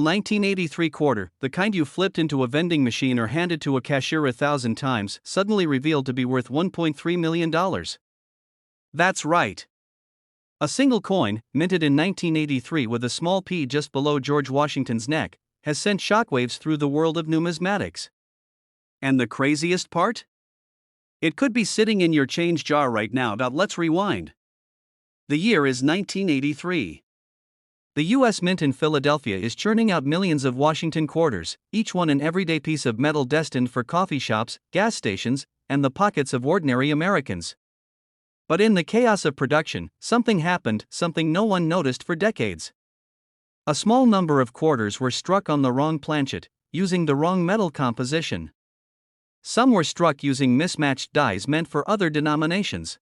1983 quarter, the kind you flipped into a vending machine or handed to a cashier 1,000 times, suddenly revealed to be worth $1.3 million. That's right. A single coin, minted in 1983 with a small p just below George Washington's neck, has sent shockwaves through the world of numismatics. And the craziest part? It could be sitting in your change jar right now. Let's rewind. The year is 1983. The U.S. Mint in Philadelphia is churning out millions of Washington quarters, each one an everyday piece of metal destined for coffee shops, gas stations, and the pockets of ordinary Americans. But in the chaos of production, something happened, something no one noticed for decades. A small number of quarters were struck on the wrong planchet, using the wrong metal composition. Some were struck using mismatched dies meant for other denominations.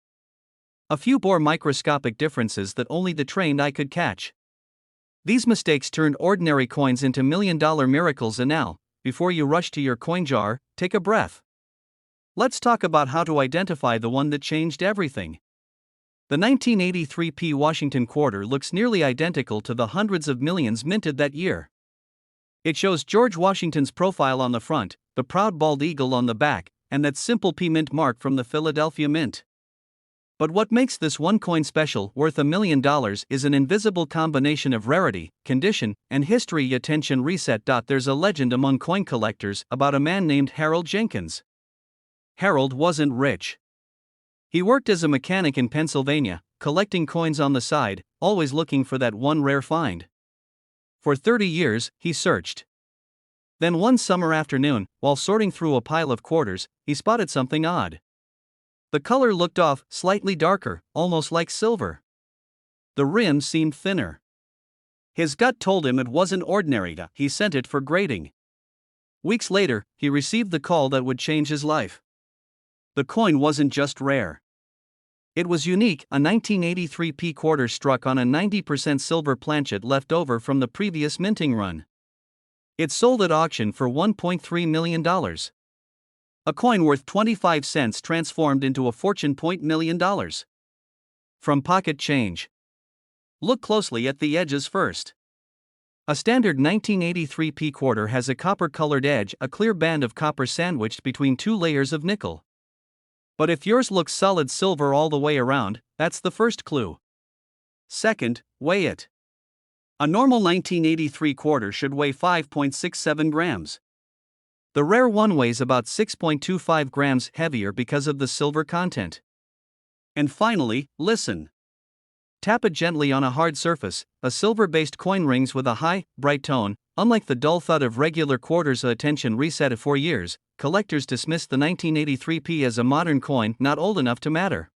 A few bore microscopic differences that only the trained eye could catch. These mistakes turned ordinary coins into million-dollar miracles, and now, before you rush to your coin jar, take a breath. Let's talk about how to identify the one that changed everything. The 1983 P Washington quarter looks nearly identical to the hundreds of millions minted that year. It shows George Washington's profile on the front, the proud bald eagle on the back, and that simple P mint mark from the Philadelphia Mint. But what makes this one coin special, worth $1 million, is an invisible combination of rarity, condition, and history. Attention reset. There's a legend among coin collectors about a man named Harold Jenkins. Harold wasn't rich. He worked as a mechanic in Pennsylvania, collecting coins on the side, always looking for that one rare find. For 30 years, he searched. Then one summer afternoon, while sorting through a pile of quarters, he spotted something odd. The color looked off, slightly darker, almost like silver. The rim seemed thinner. His gut told him it wasn't ordinary. He sent it for grading. Weeks later, he received the call that would change his life. The coin wasn't just rare. It was unique, a 1983 P quarter struck on a 90% silver planchet left over from the previous minting run. It sold at auction for $1.3 million. A coin worth 25 cents transformed into a fortune. $1 million. From pocket change. Look closely at the edges first. A standard 1983 P quarter has a copper-colored edge, a clear band of copper sandwiched between two layers of nickel. But if yours looks solid silver all the way around, that's the first clue. Second, weigh it. A normal 1983 quarter should weigh 5.67 grams. The rare one weighs about 6.25 grams heavier because of the silver content. And finally, listen. Tap it gently on a hard surface. A silver-based coin rings with a high, bright tone, unlike the dull thud of regular quarters. Attention reset. For years, collectors dismissed the 1983 P as a modern coin not old enough to matter.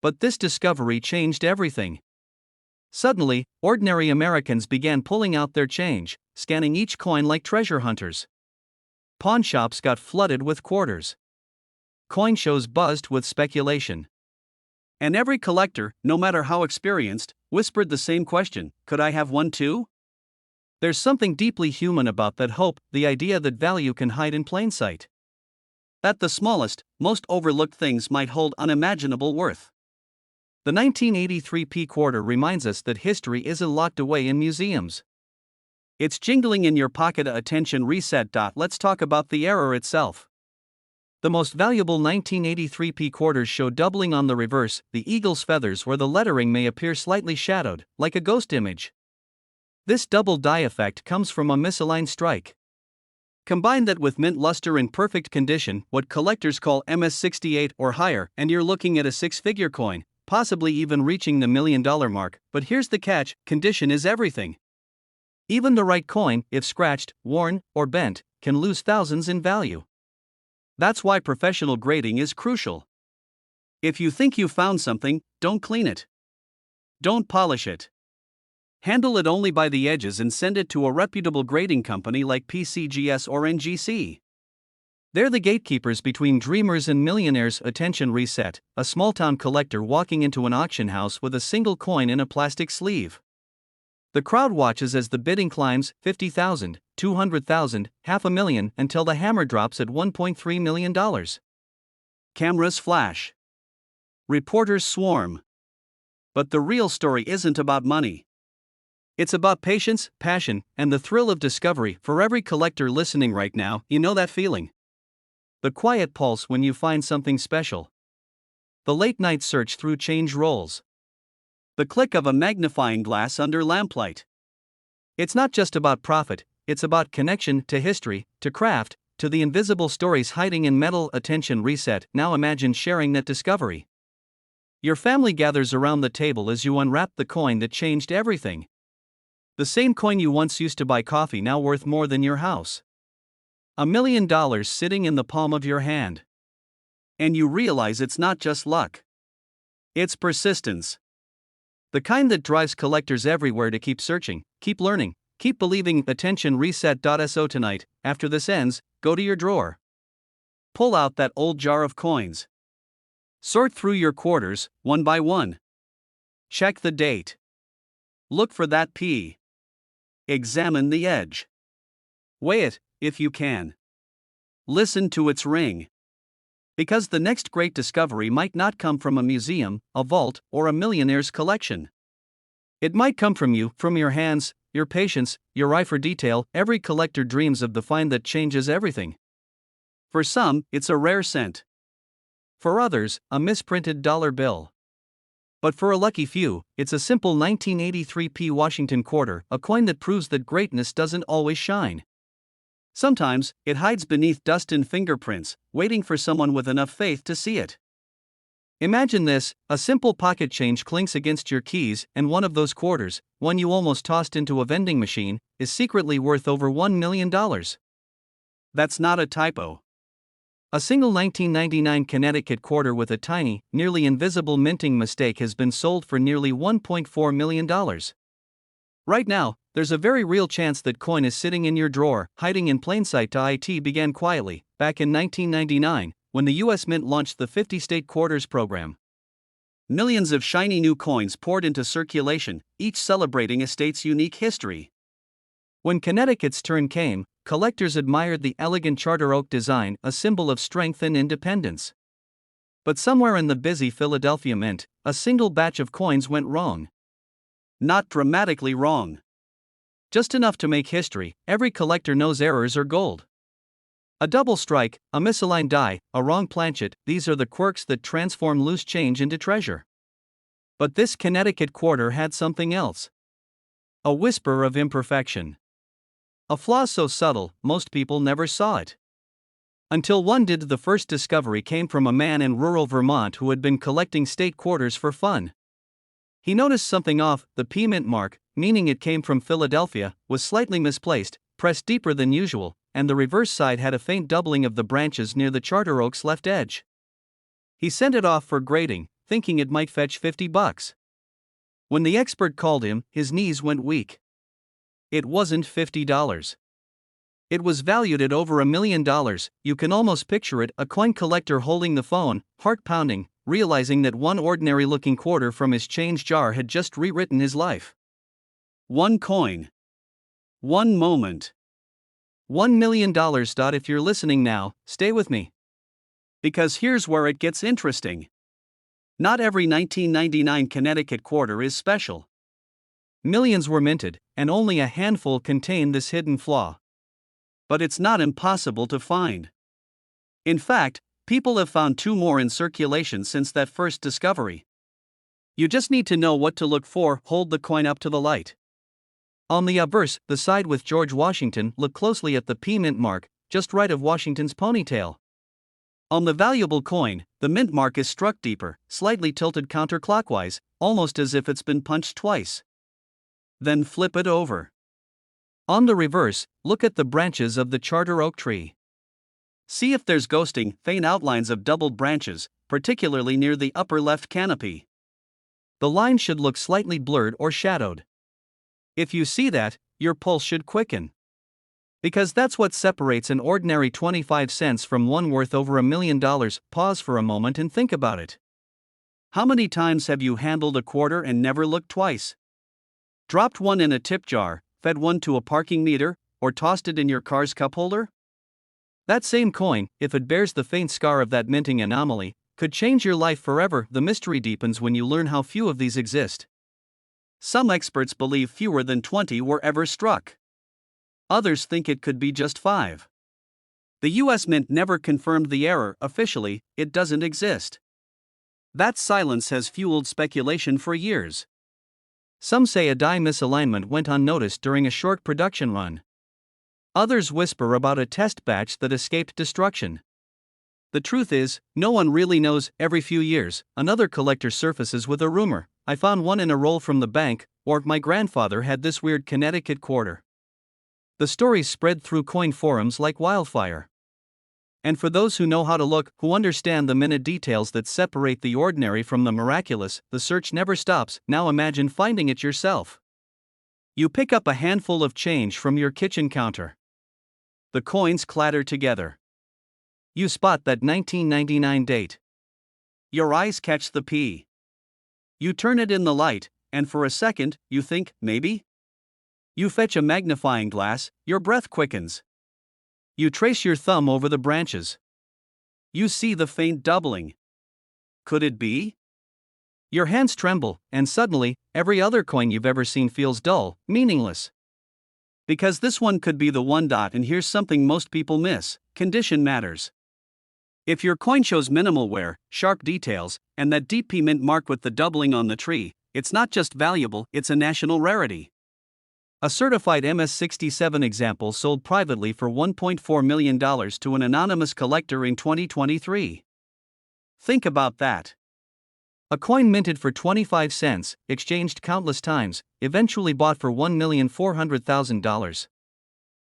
But this discovery changed everything. Suddenly, ordinary Americans began pulling out their change, scanning each coin like treasure hunters. Pawn shops got flooded with quarters. Coin shows buzzed with speculation. And every collector, no matter how experienced, whispered the same question: could I have one too? There's something deeply human about that hope, the idea that value can hide in plain sight. That the smallest, most overlooked things might hold unimaginable worth. The 1983 P quarter reminds us that history isn't locked away in museums. It's jingling in your pocket. Attention reset. Let's talk about the error itself. The most valuable 1983 P quarters show doubling on the reverse, the eagle's feathers, where the lettering may appear slightly shadowed, like a ghost image. This double die effect comes from a misaligned strike. Combine that with mint luster in perfect condition, what collectors call MS68 or higher, and you're looking at a six-figure coin, possibly even reaching the $1 million mark. But here's the catch: condition is everything. Even the right coin, if scratched, worn, or bent, can lose thousands in value. That's why professional grading is crucial. If you think you found something, don't clean it. Don't polish it. Handle it only by the edges and send it to a reputable grading company like PCGS or NGC. They're the gatekeepers between dreamers and millionaires. Attention reset. A small-town collector walking into an auction house with a single coin in a plastic sleeve. The crowd watches as the bidding climbs, 50,000, 200,000, $500,000, until the hammer drops at $1.3 million. Cameras flash. Reporters swarm. But the real story isn't about money. It's about patience, passion, and the thrill of discovery. For every collector listening right now, you know that feeling. The quiet pulse when you find something special. The late night search through change rolls. The click of a magnifying glass under lamplight. It's not just about profit, it's about connection to history, to craft, to the invisible stories hiding in metal. Attention reset. Now imagine sharing that discovery. Your family gathers around the table as you unwrap the coin that changed everything. The same coin you once used to buy coffee, now worth more than your house. $1 million sitting in the palm of your hand. And you realize it's not just luck. It's persistence. The kind that drives collectors everywhere to keep searching, keep learning, keep believing. Attention reset.so. Tonight, after this ends, go to your drawer. Pull out that old jar of coins. Sort through your quarters, one by one. Check the date. Look for that P. Examine the edge. Weigh it, if you can. Listen to its ring. Because the next great discovery might not come from a museum, a vault, or a millionaire's collection. It might come from you, from your hands, your patience, your eye for detail. Every collector dreams of the find that changes everything. For some, it's a rare cent. For others, a misprinted dollar bill. But for a lucky few, it's a simple 1983 P. Washington quarter, a coin that proves that greatness doesn't always shine. Sometimes, it hides beneath dust and fingerprints, waiting for someone with enough faith to see it. Imagine this: a simple pocket change clinks against your keys, and one of those quarters, one you almost tossed into a vending machine, is secretly worth over $1 million. That's not a typo. A single 1999 Connecticut quarter with a tiny, nearly invisible minting mistake has been sold for nearly $1.4 million. Right now, there's a very real chance that coin is sitting in your drawer, hiding in plain sight. It began quietly, back in 1999, when the U.S. Mint launched the 50-state quarters program. Millions of shiny new coins poured into circulation, each celebrating a state's unique history. When Connecticut's turn came, collectors admired the elegant charter oak design, a symbol of strength and independence. But somewhere in the busy Philadelphia Mint, a single batch of coins went wrong. Not dramatically wrong. Just enough to make history. Every collector knows errors are gold. A double strike, a misaligned die, a wrong planchet, these are the quirks that transform loose change into treasure. But this Connecticut quarter had something else. A whisper of imperfection. A flaw so subtle, most people never saw it. Until one did. The first discovery came from a man in rural Vermont who had been collecting state quarters for fun. He noticed something off. The P mint mark, meaning it came from Philadelphia, was slightly misplaced, pressed deeper than usual, and the reverse side had a faint doubling of the branches near the charter oak's left edge. He sent it off for grading, thinking it might fetch $50. When the expert called him, his knees went weak. It wasn't $50. It was valued at over $1 million. You can almost picture it: a coin collector holding the phone, heart pounding, realizing that one ordinary-looking quarter from his change jar had just rewritten his life. One coin. One moment. $1 million. If you're listening now, stay with me. Because here's where it gets interesting. Not every 1999 Connecticut quarter is special. Millions were minted, and only a handful contain this hidden flaw. But it's not impossible to find. In fact, people have found 2 more in circulation since that first discovery. You just need to know what to look for. Hold the coin up to the light. On the obverse, the side with George Washington, look closely at the P mint mark, just right of Washington's ponytail. On the valuable coin, the mint mark is struck deeper, slightly tilted counterclockwise, almost as if it's been punched twice. Then flip it over. On the reverse, look at the branches of the charter oak tree. See if there's ghosting, faint outlines of doubled branches, particularly near the upper left canopy. The line should look slightly blurred or shadowed. If you see that, your pulse should quicken. Because that's what separates an ordinary 25 cents from one worth over $1 million. Pause for a moment and think about it. How many times have you handled a quarter and never looked twice? Dropped one in a tip jar, fed one to a parking meter, or tossed it in your car's cup holder? That same coin, if it bears the faint scar of that minting anomaly, could change your life forever. The mystery deepens when you learn how few of these exist. Some experts believe fewer than 20 were ever struck. Others think it could be just 5. The US Mint never confirmed the error officially, it doesn't exist. That silence has fueled speculation for years. Some say a die misalignment went unnoticed during a short production run. Others whisper about a test batch that escaped destruction. The truth is, no one really knows. Every few years, another collector surfaces with a rumor. I found one in a roll from the bank, or my grandfather had this weird Connecticut quarter. The stories spread through coin forums like wildfire. And for those who know how to look, who understand the minute details that separate the ordinary from the miraculous, the search never stops. Now imagine finding it yourself. You pick up a handful of change from your kitchen counter. The coins clatter together. You spot that 1999 date. Your eyes catch the P. You turn it in the light, and for a second, you think, maybe? You fetch a magnifying glass, your breath quickens. You trace your thumb over the branches. You see the faint doubling. Could it be? Your hands tremble, and suddenly, every other coin you've ever seen feels dull, meaningless. Because this one could be the one dot, and here's something most people miss: condition matters. If your coin shows minimal wear, sharp details, and that deep P mint mark with the doubling on the tree, it's not just valuable, it's a national rarity. A certified MS-67 example sold privately for $1.4 million to an anonymous collector in 2023. Think about that. A coin minted for 25 cents, exchanged countless times, eventually bought for $1,400,000.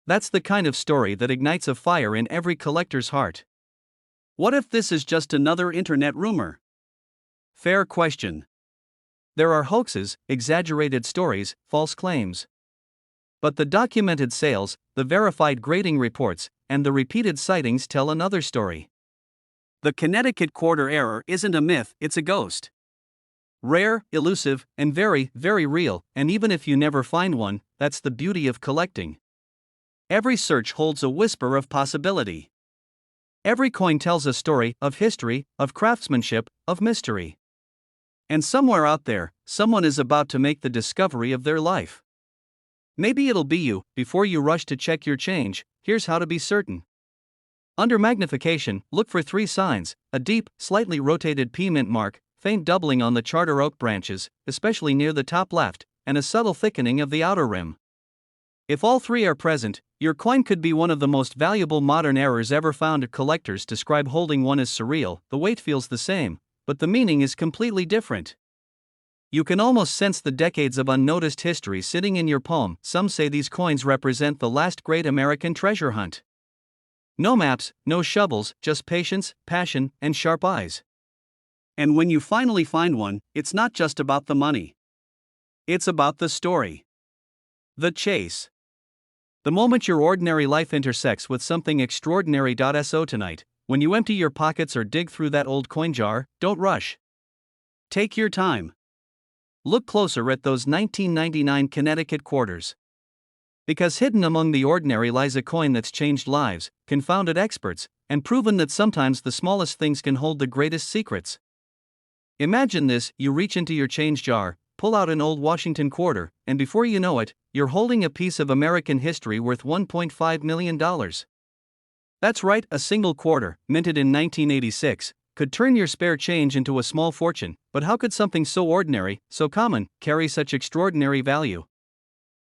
That's the kind of story that ignites a fire in every collector's heart. What if this is just another internet rumor? Fair question. There are hoaxes, exaggerated stories, false claims. But the documented sales, the verified grading reports, and the repeated sightings tell another story. The Connecticut quarter error isn't a myth, it's a ghost. Rare, elusive, and very, very real, and even if you never find one, that's the beauty of collecting. Every search holds a whisper of possibility. Every coin tells a story of history, of craftsmanship, of mystery. And somewhere out there, someone is about to make the discovery of their life. Maybe it'll be you. Before you rush to check your change, here's how to be certain. Under magnification, look for 3 signs: a deep, slightly rotated P mint mark, faint doubling on the charter oak branches, especially near the top left, and a subtle thickening of the outer rim. If all 3 are present, your coin could be one of the most valuable modern errors ever found. Collectors describe holding one as surreal. The weight feels the same, but the meaning is completely different. You can almost sense the decades of unnoticed history sitting in your palm. Some say these coins represent the last great American treasure hunt. No maps, no shovels, just patience, passion, and sharp eyes. And when you finally find one, it's not just about the money. It's about the story. The chase. The moment your ordinary life intersects with something extraordinary. So tonight, when you empty your pockets or dig through that old coin jar, don't rush. Take your time. Look closer at those 1999 Connecticut quarters. Because hidden among the ordinary lies a coin that's changed lives, confounded experts, and proven that sometimes the smallest things can hold the greatest secrets. Imagine this: you reach into your change jar, pull out an old Washington quarter, and before you know it, you're holding a piece of American history worth $1.5 million. That's right, a single quarter, minted in 1986, could turn your spare change into a small fortune. But how could something so ordinary, so common, carry such extraordinary value?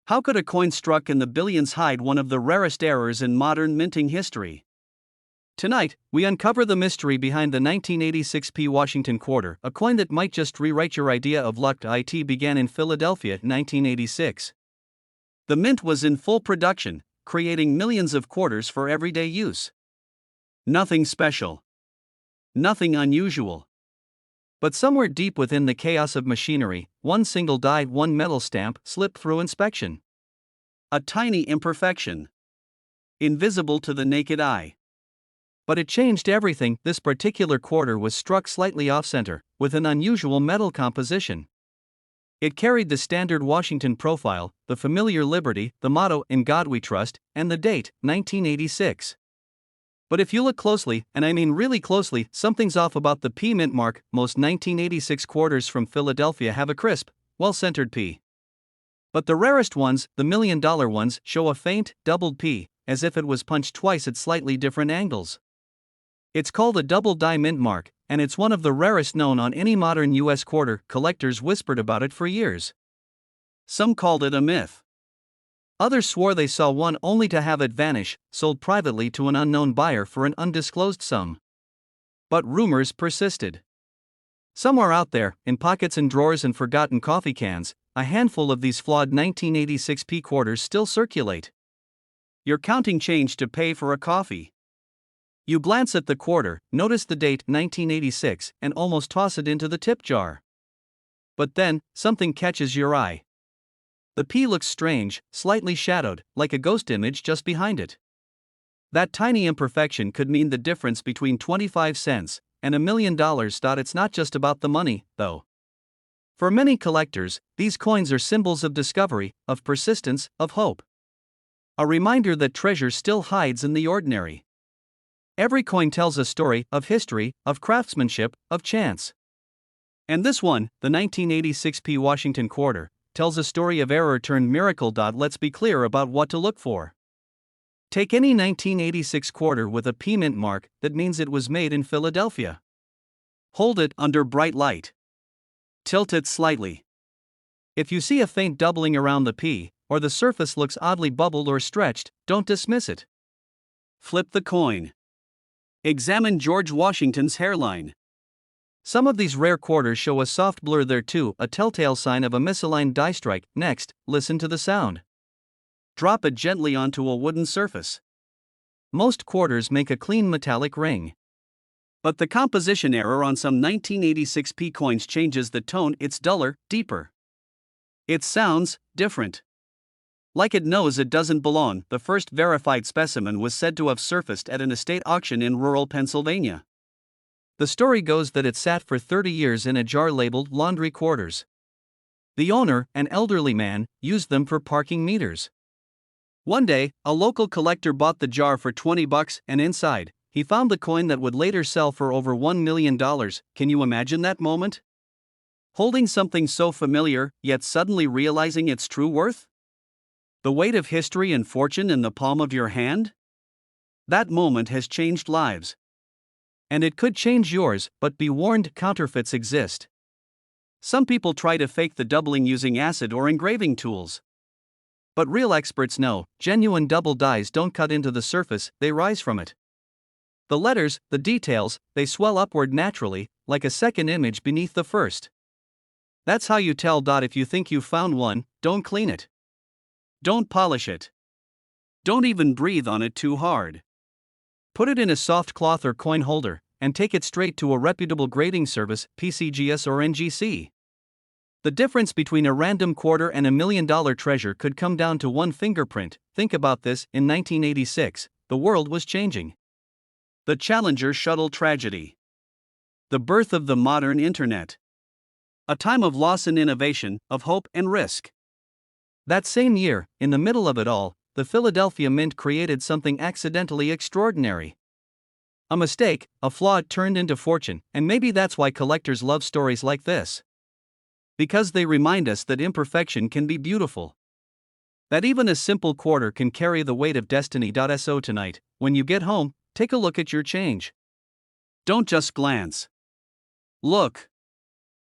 How could a coin struck in the billions hide one of the rarest errors in modern minting history? Tonight, we uncover the mystery behind the 1986 P Washington quarter, a coin that might just rewrite your idea of luck. It began in Philadelphia in 1986. The mint was in full production, creating millions of quarters for everyday use. Nothing special. Nothing unusual. But somewhere deep within the chaos of machinery, one single die, one metal stamp, slipped through inspection. A tiny imperfection. Invisible to the naked eye. But it changed everything. This particular quarter was struck slightly off-center, with an unusual metal composition. It carried the standard Washington profile, the familiar liberty, the motto, "In God We Trust," and the date, 1986. But if you look closely, and I mean really closely, something's off about the P mint mark. Most 1986 quarters from Philadelphia have a crisp, well-centered P. But the rarest ones, the $1,000,000 ones, show a faint, doubled P, as if it was punched twice at slightly different angles. It's called a double die mint mark, and it's one of the rarest known on any modern US quarter. Collectors whispered about it for years. Some called it a myth. Others swore they saw one only to have it vanish, sold privately to an unknown buyer for an undisclosed sum. But rumors persisted. Somewhere out there, in pockets and drawers and forgotten coffee cans, a handful of these flawed 1986 P quarters still circulate. You're counting change to pay for a coffee. You glance at the quarter, notice the date 1986, and almost toss it into the tip jar. But then, something catches your eye. The P looks strange, slightly shadowed, like a ghost image just behind it. That tiny imperfection could mean the difference between 25 cents and $1,000,000. It's not just about the money, though. For many collectors, these coins are symbols of discovery, of persistence, of hope. A reminder that treasure still hides in the ordinary. Every coin tells a story of history, of craftsmanship, of chance. And this one, the 1986 P Washington quarter, tells a story of error turned miracle. Let's be clear about what to look for. Take any 1986 quarter with a P mint mark, that means it was made in Philadelphia. Hold it under bright light. Tilt it slightly. If you see a faint doubling around the P, or the surface looks oddly bubbled or stretched, don't dismiss it. Flip the coin. Examine George Washington's hairline. Some of these rare quarters show a soft blur there too, a telltale sign of a misaligned die strike. Next, listen to the sound. Drop it gently onto a wooden surface. Most quarters make a clean metallic ring. But the composition error on some 1986 P coins changes the tone. It's duller, deeper. It sounds different. Like it knows it doesn't belong. The first verified specimen was said to have surfaced at an estate auction in rural Pennsylvania. The story goes that it sat for 30 years in a jar labeled laundry quarters. The owner, an elderly man, used them for parking meters. One day, a local collector bought the jar for $20, and inside, he found the coin that would later sell for over $1,000,000. Can you imagine that moment? Holding something so familiar, yet suddenly realizing its true worth? The weight of history and fortune in the palm of your hand? That moment has changed lives. And it could change yours, but be warned, counterfeits exist. Some people try to fake the doubling using acid or engraving tools. But real experts know, genuine double dies don't cut into the surface, they rise from it. The letters, the details, they swell upward naturally, like a second image beneath the first. That's how you tell. If you think you've found one, don't clean it. Don't polish it. Don't even breathe on it too hard. Put it in a soft cloth or coin holder, and take it straight to a reputable grading service, PCGS or NGC. The difference between a random quarter and $1,000,000 treasure could come down to one fingerprint. Think about this, in 1986, the world was changing. The Challenger shuttle tragedy. The birth of the modern internet. A time of loss and innovation, of hope and risk. That same year, in the middle of it all, the Philadelphia Mint created something accidentally extraordinary. A mistake, a flaw turned into fortune, and maybe that's why collectors love stories like this. Because they remind us that imperfection can be beautiful. That even a simple quarter can carry the weight of destiny. So tonight, when you get home, take a look at your change. Don't just glance. Look.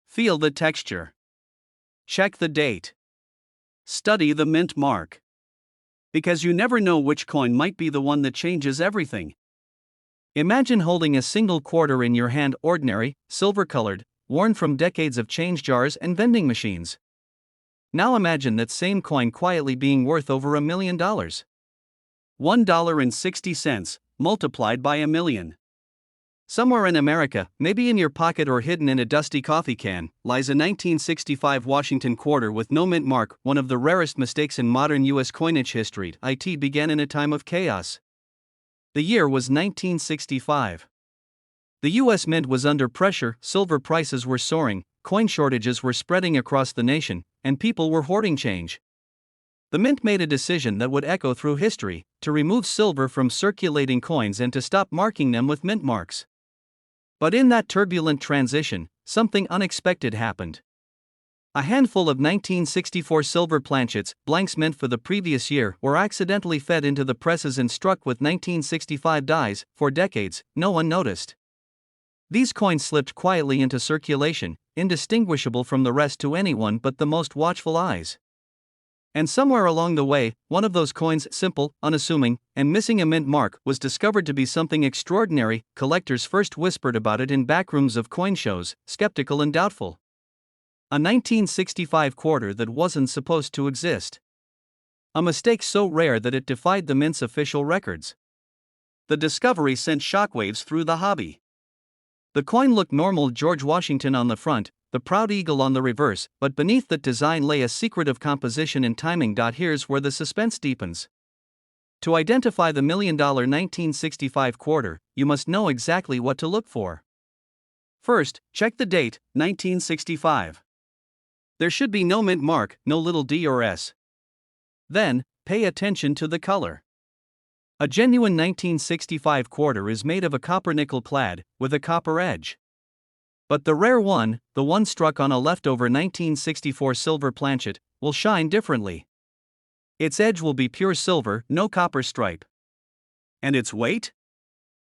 Feel the texture. Check the date. Study the mint mark. Because you never know which coin might be the one that changes everything. Imagine holding a single quarter in your hand, ordinary, silver-colored, worn from decades of change jars and vending machines. Now imagine that same coin quietly being worth over $1,000,000. $1.60, multiplied by 1,000,000. Somewhere in America, maybe in your pocket or hidden in a dusty coffee can, lies a 1965 Washington quarter with no mint mark, one of the rarest mistakes in modern U.S. coinage history. It began in a time of chaos. The year was 1965. The U.S. Mint was under pressure, silver prices were soaring, coin shortages were spreading across the nation, and people were hoarding change. The Mint made a decision that would echo through history, to remove silver from circulating coins and to stop marking them with mint marks. But in that turbulent transition, something unexpected happened. A handful of 1964 silver planchets, blanks meant for the previous year, were accidentally fed into the presses and struck with 1965 dies. For decades, no one noticed. These coins slipped quietly into circulation, indistinguishable from the rest to anyone but the most watchful eyes. And somewhere along the way, one of those coins, simple, unassuming, and missing a mint mark, was discovered to be something extraordinary. Collectors first whispered about it in backrooms of coin shows, skeptical and doubtful. A 1965 quarter that wasn't supposed to exist. A mistake so rare that it defied the mint's official records. The discovery sent shockwaves through the hobby. The coin looked normal: George Washington on the front, the proud eagle on the reverse, but beneath that design lay a secret of composition and timing. Here's where the suspense deepens. To identify the $1 million 1965 quarter, you must know exactly what to look for. First, check the date, 1965. There should be no mint mark, no little d or s. Then, pay attention to the color. A genuine 1965 quarter is made of a copper nickel clad, with a copper edge. But the rare one, the one struck on a leftover 1964 silver planchet, will shine differently. Its edge will be pure silver, no copper stripe. And its weight?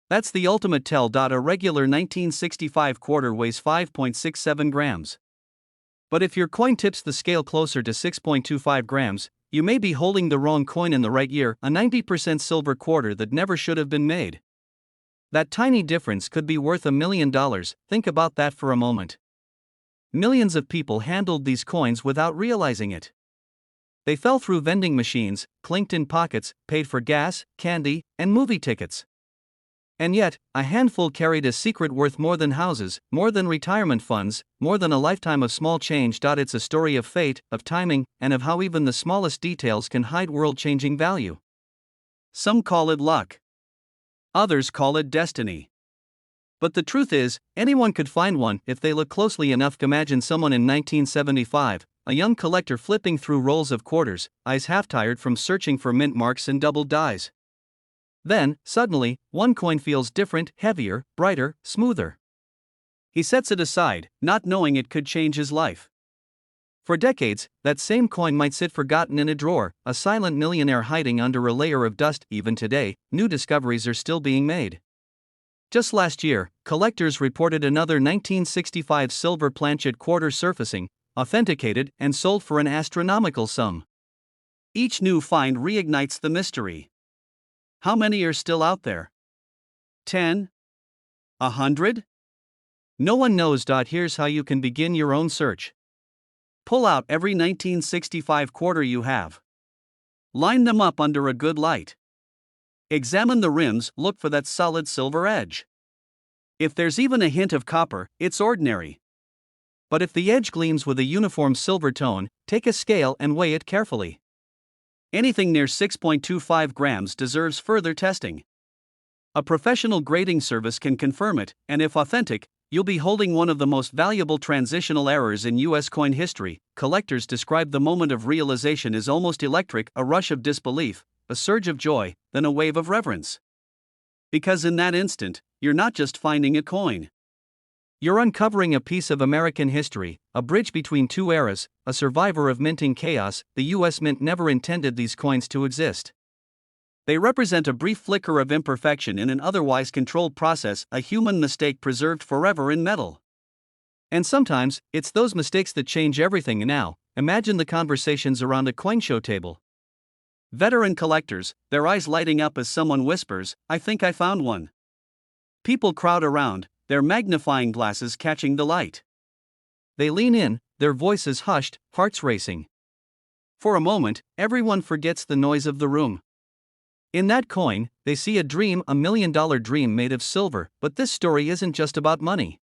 That's the ultimate tell. A regular 1965 quarter weighs 5.67 grams. But if your coin tips the scale closer to 6.25 grams, you may be holding the wrong coin in the right year, a 90% silver quarter that never should have been made. That tiny difference could be worth $1 million. Think about that for a moment. Millions of people handled these coins without realizing it. They fell through vending machines, clinked in pockets, paid for gas, candy, and movie tickets. And yet, a handful carried a secret worth more than houses, more than retirement funds, more than a lifetime of small change. It's a story of fate, of timing, and of how even the smallest details can hide world-changing value. Some call it luck. Others call it destiny. But the truth is, anyone could find one if they look closely enough. Imagine someone in 1975, a young collector flipping through rolls of quarters, eyes half-tired from searching for mint marks and doubled dies. Then, suddenly, one coin feels different, heavier, brighter, smoother. He sets it aside, not knowing it could change his life. For decades, that same coin might sit forgotten in a drawer, a silent millionaire hiding under a layer of dust. Even today, new discoveries are still being made. Just last year, collectors reported another 1965 silver planchet quarter surfacing, authenticated and sold for an astronomical sum. Each new find reignites the mystery. How many are still out there? 10? 100? No one knows. Here's how you can begin your own search. Pull out every 1965 quarter you have. Line them up under a good light. Examine the rims, look for that solid silver edge. If there's even a hint of copper, it's ordinary. But if the edge gleams with a uniform silver tone, take a scale and weigh it carefully. Anything near 6.25 grams deserves further testing. A professional grading service can confirm it, and if authentic, you'll be holding one of the most valuable transitional errors in U.S. coin history. Collectors describe the moment of realization as almost electric: a rush of disbelief, a surge of joy, then a wave of reverence. Because in that instant, you're not just finding a coin. You're uncovering a piece of American history, a bridge between two eras, a survivor of minting chaos. The U.S. Mint never intended these coins to exist. They represent a brief flicker of imperfection in an otherwise controlled process, a human mistake preserved forever in metal. And sometimes, it's those mistakes that change everything. Now, imagine the conversations around a coin show table. Veteran collectors, their eyes lighting up as someone whispers, "I think I found one." People crowd around, their magnifying glasses catching the light. They lean in, their voices hushed, hearts racing. For a moment, everyone forgets the noise of the room. In that coin, they see a dream, a $1 million dream made of silver. But this story isn't just about money.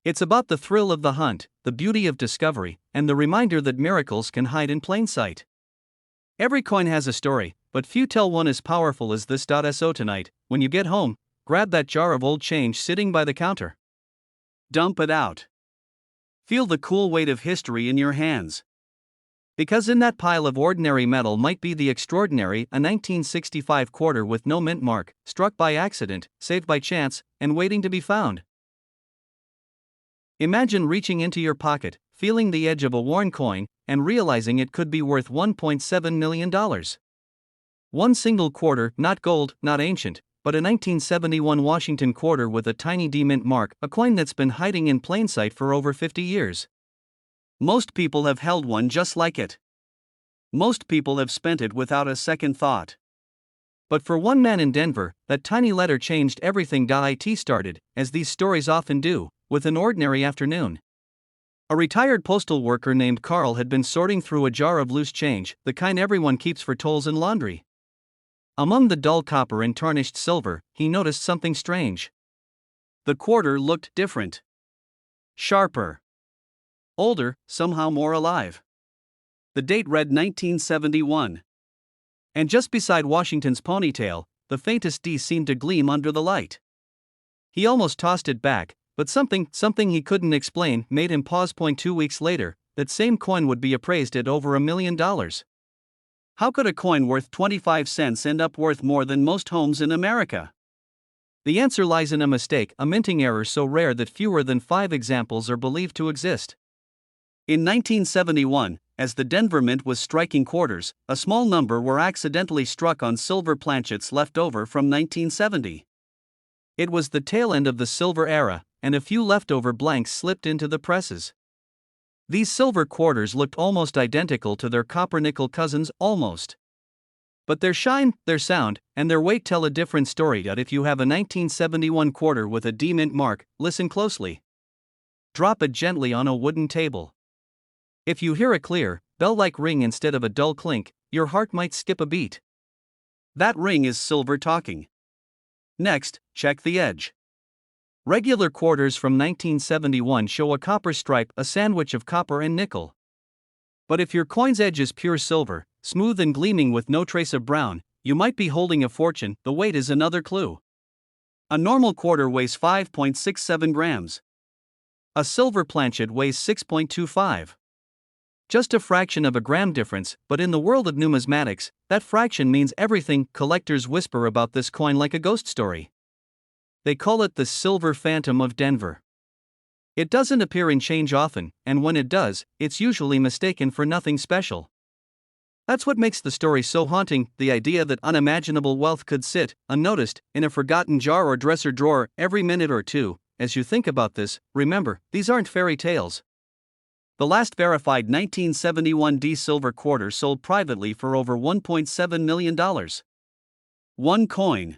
It's about the thrill of the hunt, the beauty of discovery, and the reminder that miracles can hide in plain sight. Every coin has a story, but few tell one as powerful as this. So tonight, when you get home, grab that jar of old change sitting by the counter. Dump it out. Feel the cool weight of history in your hands. Because in that pile of ordinary metal might be the extraordinary, a 1965 quarter with no mint mark, struck by accident, saved by chance, and waiting to be found. Imagine reaching into your pocket, feeling the edge of a worn coin, and realizing it could be worth $1.7 million. One single quarter, not gold, not ancient, but a 1971 Washington quarter with a tiny D mint mark, a coin that's been hiding in plain sight for over 50 years. Most people have held one just like it. Most people have spent it without a second thought. But for one man in Denver, that tiny letter changed everything. It started, as these stories often do, with an ordinary afternoon. A retired postal worker named Carl had been sorting through a jar of loose change, the kind everyone keeps for tolls and laundry. Among the dull copper and tarnished silver, he noticed something strange. The quarter looked different. Sharper. Older, somehow more alive. The date read 1971. And just beside Washington's ponytail, the faintest D seemed to gleam under the light. He almost tossed it back, but something he couldn't explain made him pause. 2 weeks later, that same coin would be appraised at over $1 million. How could a coin worth 25 cents end up worth more than most homes in America? The answer lies in a mistake, a minting error so rare that fewer than 5 examples are believed to exist. In 1971, as the Denver Mint was striking quarters, a small number were accidentally struck on silver planchets left over from 1970. It was the tail end of the silver era, and a few leftover blanks slipped into the presses. These silver quarters looked almost identical to their copper-nickel cousins, almost. But their shine, their sound, and their weight tell a different story. If you have a 1971 quarter with a D mint mark, listen closely. Drop it gently on a wooden table. If you hear a clear, bell-like ring instead of a dull clink, your heart might skip a beat. That ring is silver talking. Next, check the edge. Regular quarters from 1971 show a copper stripe, a sandwich of copper and nickel. But if your coin's edge is pure silver, smooth and gleaming with no trace of brown, you might be holding a fortune. The weight is another clue. A normal quarter weighs 5.67 grams. A silver planchet weighs 6.25. Just a fraction of a gram difference, but in the world of numismatics, that fraction means everything. Collectors whisper about this coin like a ghost story. They call it the Silver Phantom of Denver. It doesn't appear in change often, and when it does, it's usually mistaken for nothing special. That's what makes the story so haunting, the idea that unimaginable wealth could sit, unnoticed, in a forgotten jar or dresser drawer. Every minute or two, as you think about this, remember, these aren't fairy tales. The last verified 1971 D silver quarter sold privately for over $1.7 million. One coin.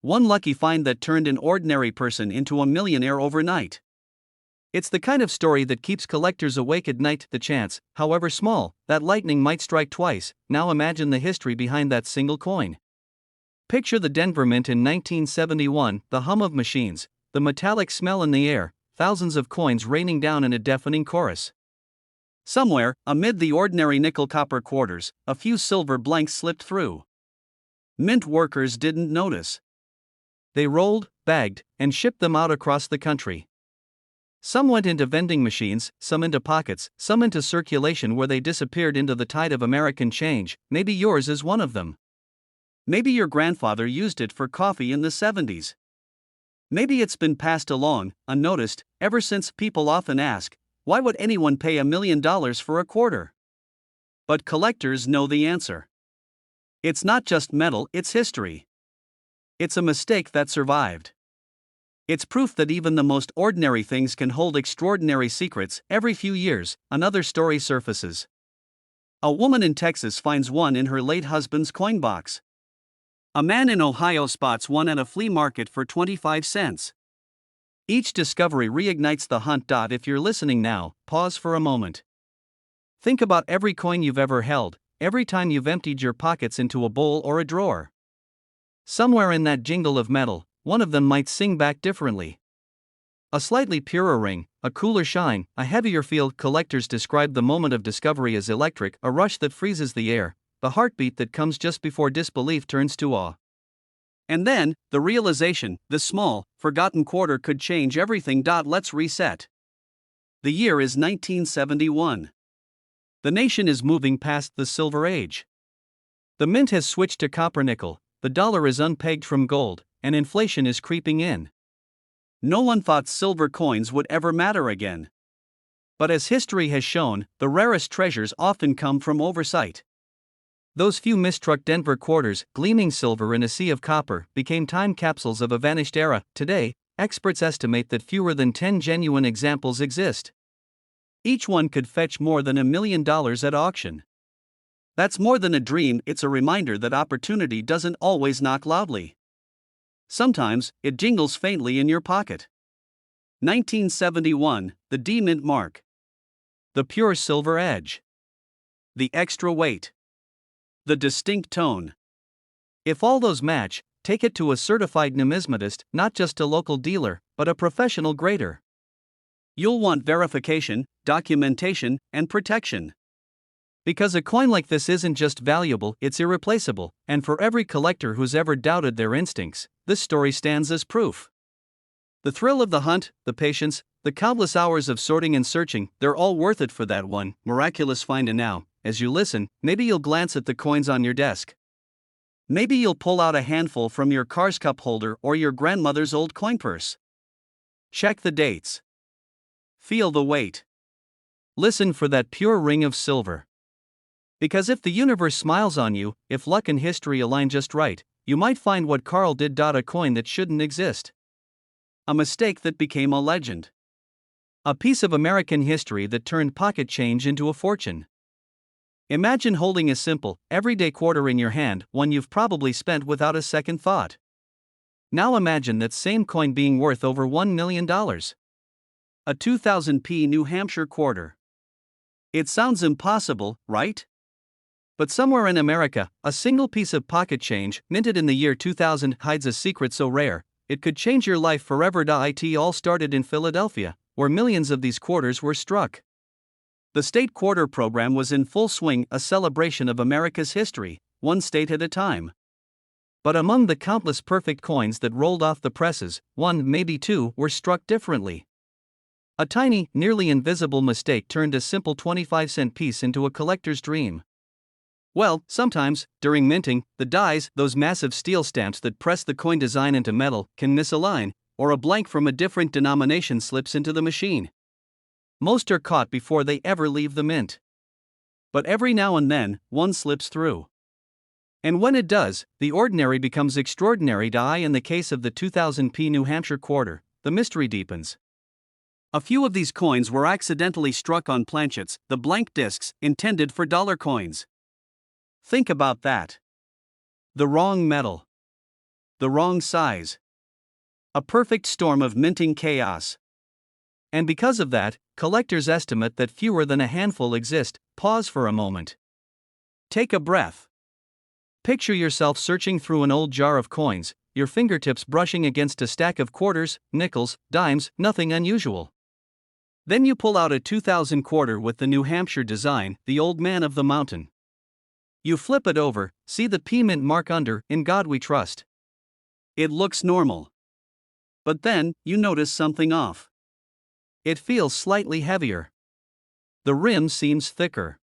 One lucky find that turned an ordinary person into a millionaire overnight. It's the kind of story that keeps collectors awake at night. The chance, however small, that lightning might strike twice. Now imagine the history behind that single coin. Picture the Denver Mint in 1971, the hum of machines, the metallic smell in the air, thousands of coins raining down in a deafening chorus. Somewhere, amid the ordinary nickel-copper quarters, a few silver blanks slipped through. Mint workers didn't notice. They rolled, bagged, and shipped them out across the country. Some went into vending machines, some into pockets, some into circulation where they disappeared into the tide of American change. Maybe yours is one of them. Maybe your grandfather used it for coffee in the 70s. Maybe it's been passed along, unnoticed, ever since. People often ask, why would anyone pay $1 million for a quarter? But collectors know the answer. It's not just metal, it's history. It's a mistake that survived. It's proof that even the most ordinary things can hold extraordinary secrets. Every few years, another story surfaces. A woman in Texas finds one in her late husband's coin box. A man in Ohio spots one at a flea market for 25 cents. Each discovery reignites the hunt. If you're listening now, pause for a moment. Think about every coin you've ever held, every time you've emptied your pockets into a bowl or a drawer. Somewhere in that jingle of metal, one of them might sing back differently. A slightly purer ring, a cooler shine, a heavier feel. Collectors describe the moment of discovery as electric, a rush that freezes the air, the heartbeat that comes just before disbelief turns to awe. And then, the realization, this small, forgotten quarter could change everything. Let's reset. The year is 1971. The nation is moving past the Silver Age. The mint has switched to copper-nickel, the dollar is unpegged from gold, and inflation is creeping in. No one thought silver coins would ever matter again. But as history has shown, the rarest treasures often come from oversight. Those few mistruck Denver quarters, gleaming silver in a sea of copper, became time capsules of a vanished era. Today, experts estimate that fewer than 10 genuine examples exist. Each one could fetch more than $1 million at auction. That's more than a dream, it's a reminder that opportunity doesn't always knock loudly. Sometimes, it jingles faintly in your pocket. 1971, the D-Mint mark. The pure silver edge. The extra weight. The distinct tone. If all those match, take it to a certified numismatist, not just a local dealer, but a professional grader. You'll want verification, documentation, and protection. Because a coin like this isn't just valuable, it's irreplaceable, and for every collector who's ever doubted their instincts, this story stands as proof. The thrill of the hunt, the patience, the countless hours of sorting and searching, they're all worth it for that one miraculous find. And now, as you listen, maybe you'll glance at the coins on your desk. Maybe you'll pull out a handful from your car's cup holder or your grandmother's old coin purse. Check the dates. Feel the weight. Listen for that pure ring of silver. Because if the universe smiles on you, if luck and history align just right, you might find what Carl did. A coin that shouldn't exist. A mistake that became a legend. A piece of American history that turned pocket change into a fortune. Imagine holding a simple, everyday quarter in your hand, one you've probably spent without a second thought. Now imagine that same coin being worth over $1 million. A 2000p New Hampshire quarter. It sounds impossible, right? But somewhere in America, a single piece of pocket change, minted in the year 2000, hides a secret so rare, it could change your life forever. It all started in Philadelphia, where millions of these quarters were struck. The state quarter program was in full swing, a celebration of America's history, one state at a time. But among the countless perfect coins that rolled off the presses, one, maybe two, were struck differently. A tiny, nearly invisible mistake turned a simple 25-cent piece into a collector's dream. Well, sometimes, during minting, the dies, those massive steel stamps that press the coin design into metal, can misalign, or a blank from a different denomination slips into the machine. Most are caught before they ever leave the mint. But every now and then, one slips through. And when it does, the ordinary becomes extraordinary. In the case of the 2000p New Hampshire quarter, the mystery deepens. A few of these coins were accidentally struck on planchets, the blank discs, intended for dollar coins. Think about that. The wrong metal. The wrong size. A perfect storm of minting chaos. And because of that, collectors estimate that fewer than a handful exist. Pause for a moment. Take a breath. Picture yourself searching through an old jar of coins, your fingertips brushing against a stack of quarters, nickels, dimes, nothing unusual. Then you pull out a 2000 quarter with the New Hampshire design, the old man of the mountain. You flip it over, see the P-Mint mark under, "In God We Trust." It looks normal. But then, you notice something off. It feels slightly heavier. The rim seems thicker.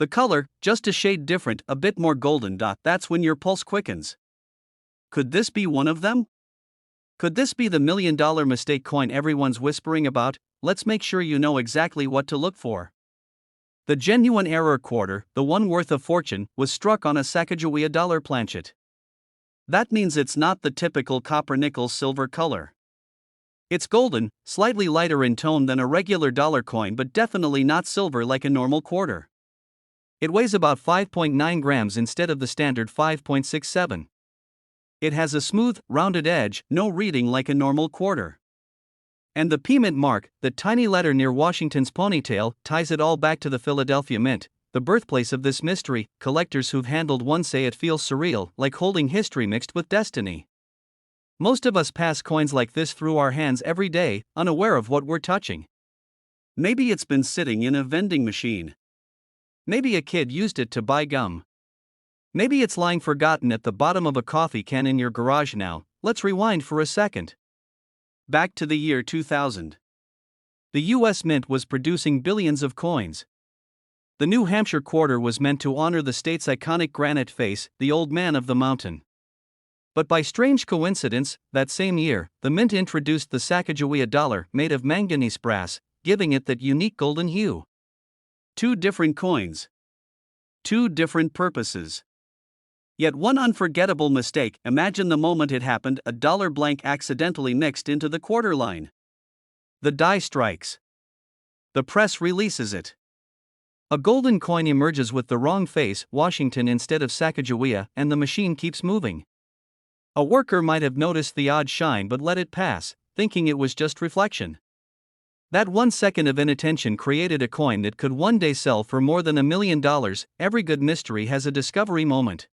The color, just a shade different, a bit more golden. That's when your pulse quickens. Could this be one of them? Could this be the $1 million mistake coin everyone's whispering about? Let's make sure you know exactly what to look for. The genuine error quarter, the one worth a fortune, was struck on a Sacagawea dollar planchet. That means it's not the typical copper nickel silver color. It's golden, slightly lighter in tone than a regular dollar coin, but definitely not silver like a normal quarter. It weighs about 5.9 grams instead of the standard 5.67. It has a smooth, rounded edge, no reading like a normal quarter. And the P-Mint mark, the tiny letter near Washington's ponytail, ties it all back to the Philadelphia Mint, the birthplace of this mystery. Collectors who've handled one say it feels surreal, like holding history mixed with destiny. Most of us pass coins like this through our hands every day, unaware of what we're touching. Maybe it's been sitting in a vending machine. Maybe a kid used it to buy gum. Maybe it's lying forgotten at the bottom of a coffee can in your garage. Now, let's rewind for a second. Back to the year 2000. The U.S. Mint was producing billions of coins. The New Hampshire quarter was meant to honor the state's iconic granite face, the old man of the mountain. But by strange coincidence, that same year, the Mint introduced the Sacagawea dollar, made of manganese brass, giving it that unique golden hue. Two different coins. Two different purposes. Yet one unforgettable mistake. Imagine the moment it happened: a dollar blank accidentally mixed into the quarter line. The die strikes. The press releases it. A golden coin emerges with the wrong face, Washington instead of Sacagawea, and the machine keeps moving. A worker might have noticed the odd shine but let it pass, thinking it was just reflection. That 1 second of inattention created a coin that could one day sell for more than $1 million. Every good mystery has a discovery moment.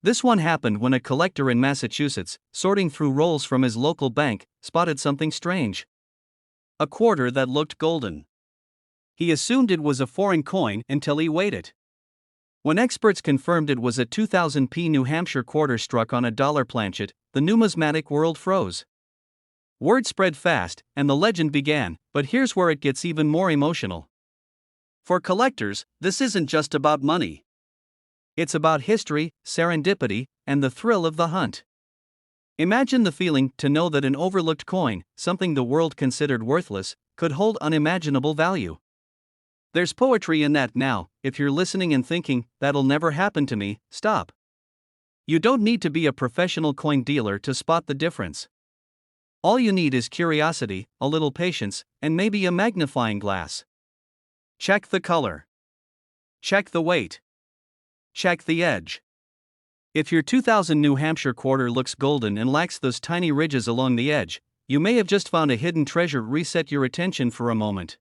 This one happened when a collector in Massachusetts, sorting through rolls from his local bank, spotted something strange. A quarter that looked golden. He assumed it was a foreign coin until he weighed it. When experts confirmed it was a 2000p New Hampshire quarter struck on a dollar planchet, the numismatic world froze. Word spread fast, and the legend began, but here's where it gets even more emotional. For collectors, this isn't just about money. It's about history, serendipity, and the thrill of the hunt. Imagine the feeling to know that an overlooked coin, something the world considered worthless, could hold unimaginable value. There's poetry in that. Now, if you're listening and thinking, "That'll never happen to me," stop. You don't need to be a professional coin dealer to spot the difference. All you need is curiosity, a little patience, and maybe a magnifying glass. Check the color. Check the weight. Check the edge. If your 2000 New Hampshire quarter looks golden and lacks those tiny ridges along the edge, you may have just found a hidden treasure. Reset your attention for a moment.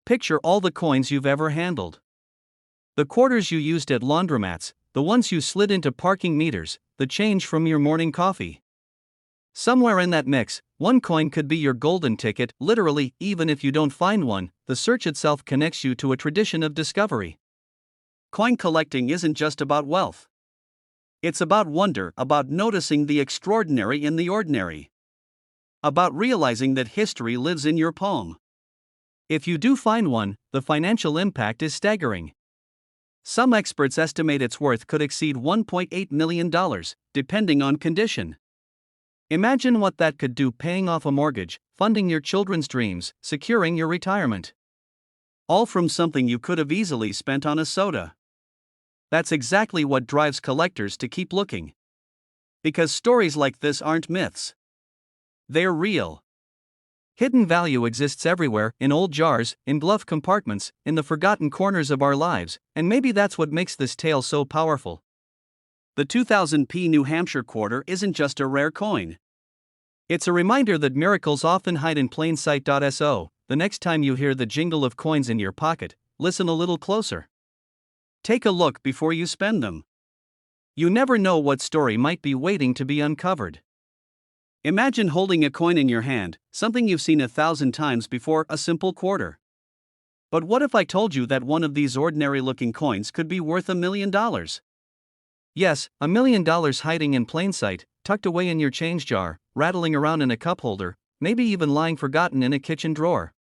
Picture all the coins you've ever handled. The quarters you used at laundromats, the ones you slid into parking meters, the change from your morning coffee. Somewhere in that mix, one coin could be your golden ticket. Literally, even if you don't find one, the search itself connects you to a tradition of discovery. Coin collecting isn't just about wealth. It's about wonder, about noticing the extraordinary in the ordinary. About realizing that history lives in your palm. If you do find one, the financial impact is staggering. Some experts estimate its worth could exceed $1.8 million, depending on condition. Imagine what that could do: paying off a mortgage, funding your children's dreams, securing your retirement. All from something you could have easily spent on a soda. That's exactly what drives collectors to keep looking. Because stories like this aren't myths. They're real. Hidden value exists everywhere, in old jars, in glove compartments, in the forgotten corners of our lives, and maybe that's what makes this tale so powerful. The 2000p New Hampshire quarter isn't just a rare coin. It's a reminder that miracles often hide in plain sight. So, the next time you hear the jingle of coins in your pocket, listen a little closer. Take a look before you spend them. You never know what story might be waiting to be uncovered. Imagine holding a coin in your hand, something you've seen 1,000 times before, a simple quarter. But what if I told you that one of these ordinary-looking coins could be worth $1 million? Yes, $1 million hiding in plain sight, tucked away in your change jar, rattling around in a cup holder, maybe even lying forgotten in a kitchen drawer.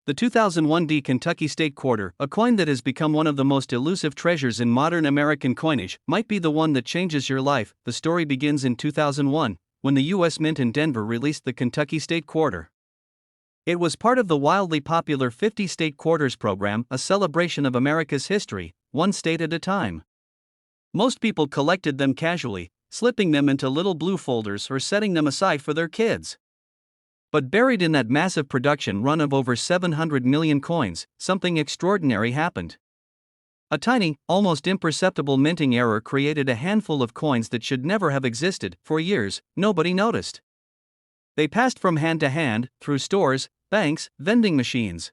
The 2001 Kentucky State Quarter, a coin that has become one of the most elusive treasures in modern American coinage, might be the one that changes your life. The story begins in 2001, when the U.S. Mint in Denver released the Kentucky State Quarter. It was part of the wildly popular 50 State Quarters program, a celebration of America's history, one state at a time. Most people collected them casually, slipping them into little blue folders or setting them aside for their kids. But buried in that massive production run of over 700 million coins, something extraordinary happened. A tiny, almost imperceptible minting error created a handful of coins that should never have existed. For years, nobody noticed. They passed from hand to hand, through stores, banks, vending machines.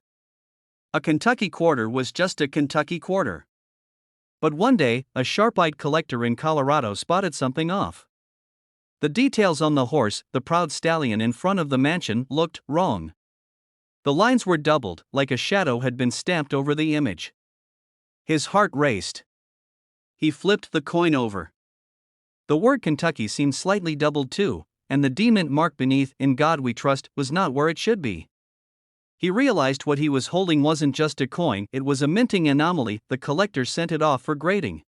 A Kentucky quarter was just a Kentucky quarter. But one day, a sharp-eyed collector in Colorado spotted something off. The details on the horse, the proud stallion in front of the mansion, looked wrong. The lines were doubled, like a shadow had been stamped over the image. His heart raced. He flipped the coin over. The word Kentucky seemed slightly doubled too, and the D-mint mark beneath, "In God We Trust," was not where it should be. He realized what he was holding wasn't just a coin, it was a minting anomaly. The collector sent it off for grading.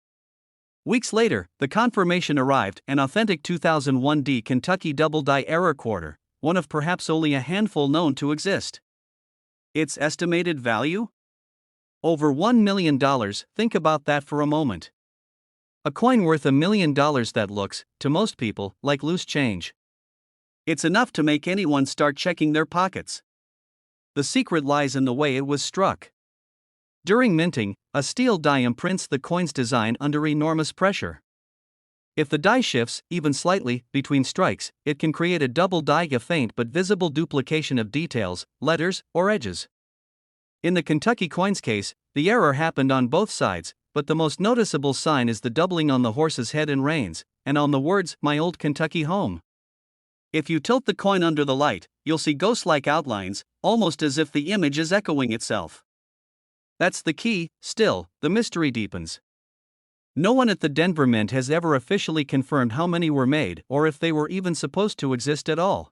Weeks later, the confirmation arrived, an authentic 2001 Kentucky double-die error quarter, one of perhaps only a handful known to exist. Its estimated value? Over $1 million. Think about that for a moment. A coin worth $1 million that looks, to most people, like loose change. It's enough to make anyone start checking their pockets. The secret lies in the way it was struck. During minting, a steel die imprints the coin's design under enormous pressure. If the die shifts, even slightly, between strikes, it can create a double die, a faint but visible duplication of details, letters, or edges. In the Kentucky coin's case, the error happened on both sides, but the most noticeable sign is the doubling on the horse's head and reins, and on the words, "My Old Kentucky Home." If you tilt the coin under the light, you'll see ghost-like outlines, almost as if the image is echoing itself. That's the key. Still, the mystery deepens. No one at the Denver Mint has ever officially confirmed how many were made or if they were even supposed to exist at all.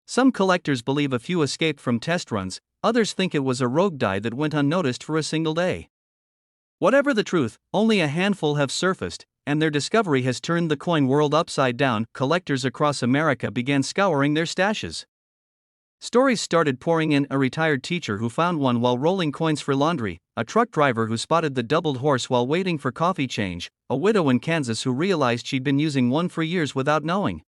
Some collectors believe a few escaped from test runs, others think it was a rogue die that went unnoticed for a single day. Whatever the truth, only a handful have surfaced, and their discovery has turned the coin world upside down. Collectors across America began scouring their stashes. Stories started pouring in: a retired teacher who found one while rolling coins for laundry, a truck driver who spotted the doubled horse while waiting for coffee change, a widow in Kansas who realized she'd been using one for years without knowing.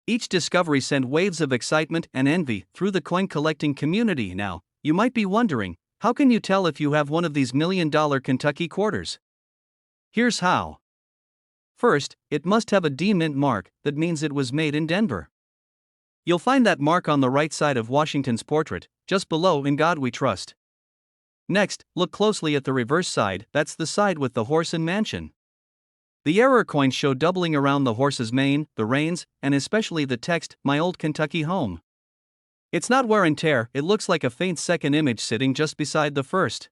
Each discovery sent waves of excitement and envy through the coin collecting community. Now, you might be wondering, how can you tell if you have one of these $1 million Kentucky quarters? Here's how. First, it must have a D-Mint mark, that means it was made in Denver. You'll find that mark on the right side of Washington's portrait, just below "In God We Trust." Next, look closely at the reverse side, that's the side with the horse and mansion. The error coins show doubling around the horse's mane, the reins, and especially the text, "My Old Kentucky Home." It's not wear and tear, it looks like a faint second image sitting just beside the first.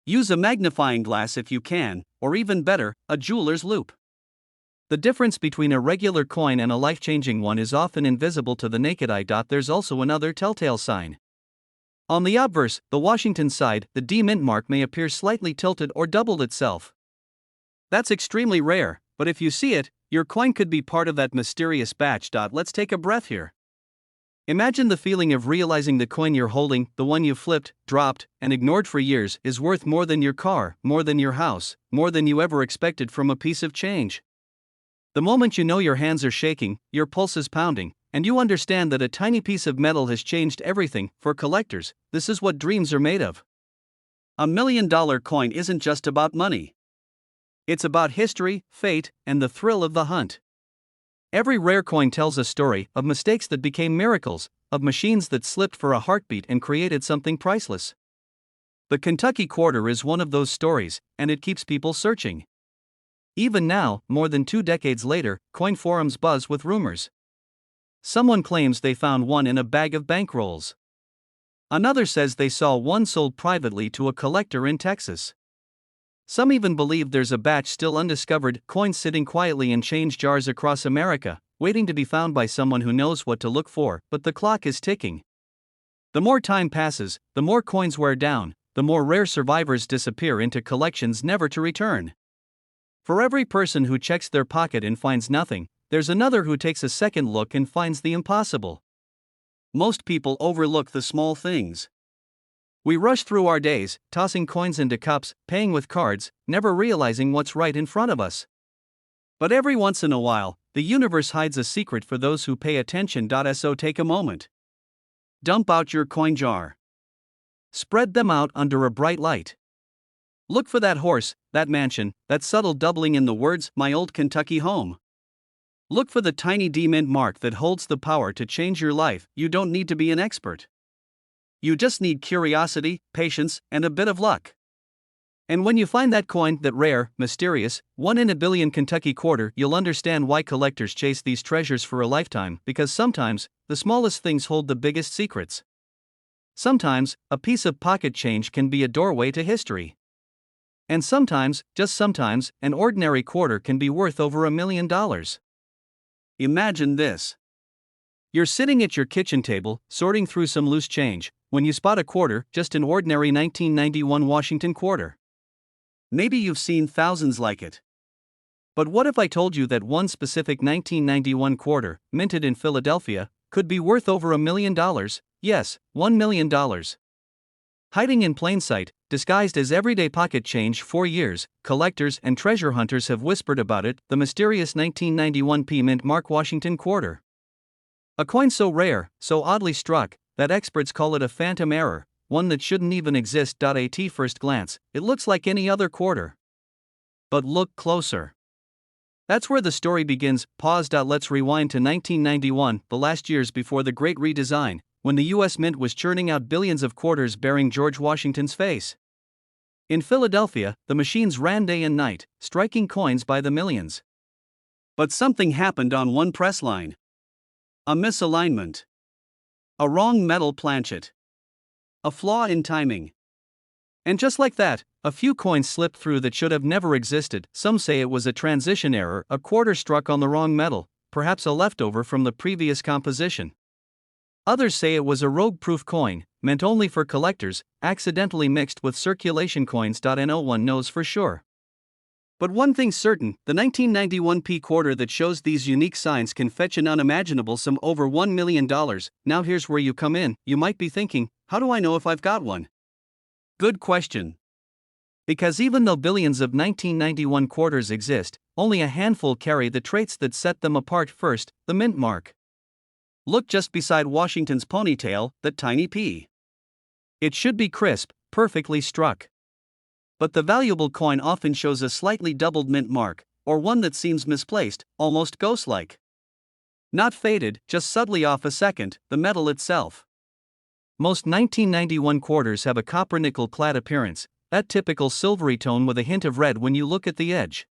Use a magnifying glass if you can, or even better, a jeweler's loupe. The difference between a regular coin and a life-changing one is often invisible to the naked eye. There's also another telltale sign. On the obverse, the Washington side, the D-Mint mark may appear slightly tilted or doubled itself. That's extremely rare, but if you see it, your coin could be part of that mysterious batch. Let's take a breath here. Imagine the feeling of realizing the coin you're holding, the one you flipped, dropped, and ignored for years, is worth more than your car, more than your house, more than you ever expected from a piece of change. The moment you know your hands are shaking, your pulse is pounding, and you understand that a tiny piece of metal has changed everything. For collectors, this is what dreams are made of. A $1 million coin isn't just about money. It's about history, fate, and the thrill of the hunt. Every rare coin tells a story of mistakes that became miracles, of machines that slipped for a heartbeat and created something priceless. The Kentucky quarter is one of those stories, and it keeps people searching. Even now, more than 2 decades later, coin forums buzz with rumors. Someone claims they found one in a bag of bankrolls. Another says they saw one sold privately to a collector in Texas. Some even believe there's a batch still undiscovered, coins sitting quietly in change jars across America, waiting to be found by someone who knows what to look for. But the clock is ticking. The more time passes, the more coins wear down, the more rare survivors disappear into collections never to return. For every person who checks their pocket and finds nothing, there's another who takes a second look and finds the impossible. Most people overlook the small things. We rush through our days, tossing coins into cups, paying with cards, never realizing what's right in front of us. But every once in a while, the universe hides a secret for those who pay attention. So take a moment. Dump out your coin jar. Spread them out under a bright light. Look for that horse, that mansion, that subtle doubling in the words, "My Old Kentucky Home." Look for the tiny D-Mint mark that holds the power to change your life. You don't need to be an expert. You just need curiosity, patience, and a bit of luck. And when you find that coin, that rare, mysterious, 1 in a billion Kentucky quarter, you'll understand why collectors chase these treasures for a lifetime, because sometimes, the smallest things hold the biggest secrets. Sometimes, a piece of pocket change can be a doorway to history. And sometimes, just sometimes, an ordinary quarter can be worth over $1 million. Imagine this. You're sitting at your kitchen table, sorting through some loose change, when you spot a quarter, just an ordinary 1991 Washington quarter. Maybe you've seen thousands like it. But what if I told you that one specific 1991 quarter, minted in Philadelphia, could be worth over $1 million, Yes, $1 million. Hiding in plain sight, disguised as everyday pocket change for years, collectors and treasure hunters have whispered about it, the mysterious 1991 Mint Mark Washington quarter. A coin so rare, so oddly struck, that experts call it a phantom error, one that shouldn't even exist. At first glance, it looks like any other quarter. But look closer. That's where the story begins. Let's rewind to 1991, the last years before the Great Redesign, when the U.S. Mint was churning out billions of quarters bearing George Washington's face. In Philadelphia, the machines ran day and night, striking coins by the millions. But something happened on one press line. A misalignment. A wrong metal planchet. A flaw in timing. And just like that, a few coins slipped through that should have never existed. Some say it was a transition error, a quarter struck on the wrong metal, perhaps a leftover from the previous composition. Others say it was a rogue-proof coin, meant only for collectors, accidentally mixed with circulation coins. No one knows for sure. But one thing's certain, the 1991 quarter that shows these unique signs can fetch an unimaginable sum, over $1 million. Now here's where you come in. You might be thinking, how do I know if I've got one? Good question. Because even though billions of 1991 quarters exist, only a handful carry the traits that set them apart. First, the mint mark. Look just beside Washington's ponytail, that tiny P. It should be crisp, perfectly struck. But the valuable coin often shows a slightly doubled mint mark, or one that seems misplaced, almost ghost-like. Not faded, just subtly off a second, the metal itself. Most 1991 quarters have a copper-nickel clad appearance, that typical silvery tone with a hint of red when you look at the edge.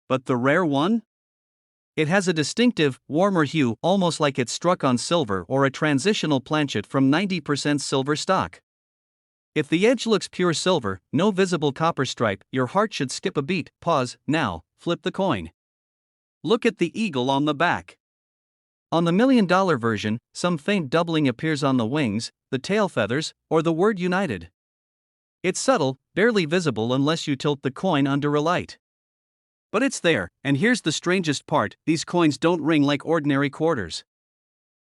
But the rare one? It has a distinctive, warmer hue, almost like it's struck on silver or a transitional planchet from 90% silver stock. If the edge looks pure silver, no visible copper stripe, your heart should skip a beat. Pause, now, flip the coin. Look at the eagle on the back. On the $1 million version, some faint doubling appears on the wings, the tail feathers, or the word United. It's subtle, barely visible unless you tilt the coin under a light. But it's there, and here's the strangest part, these coins don't ring like ordinary quarters.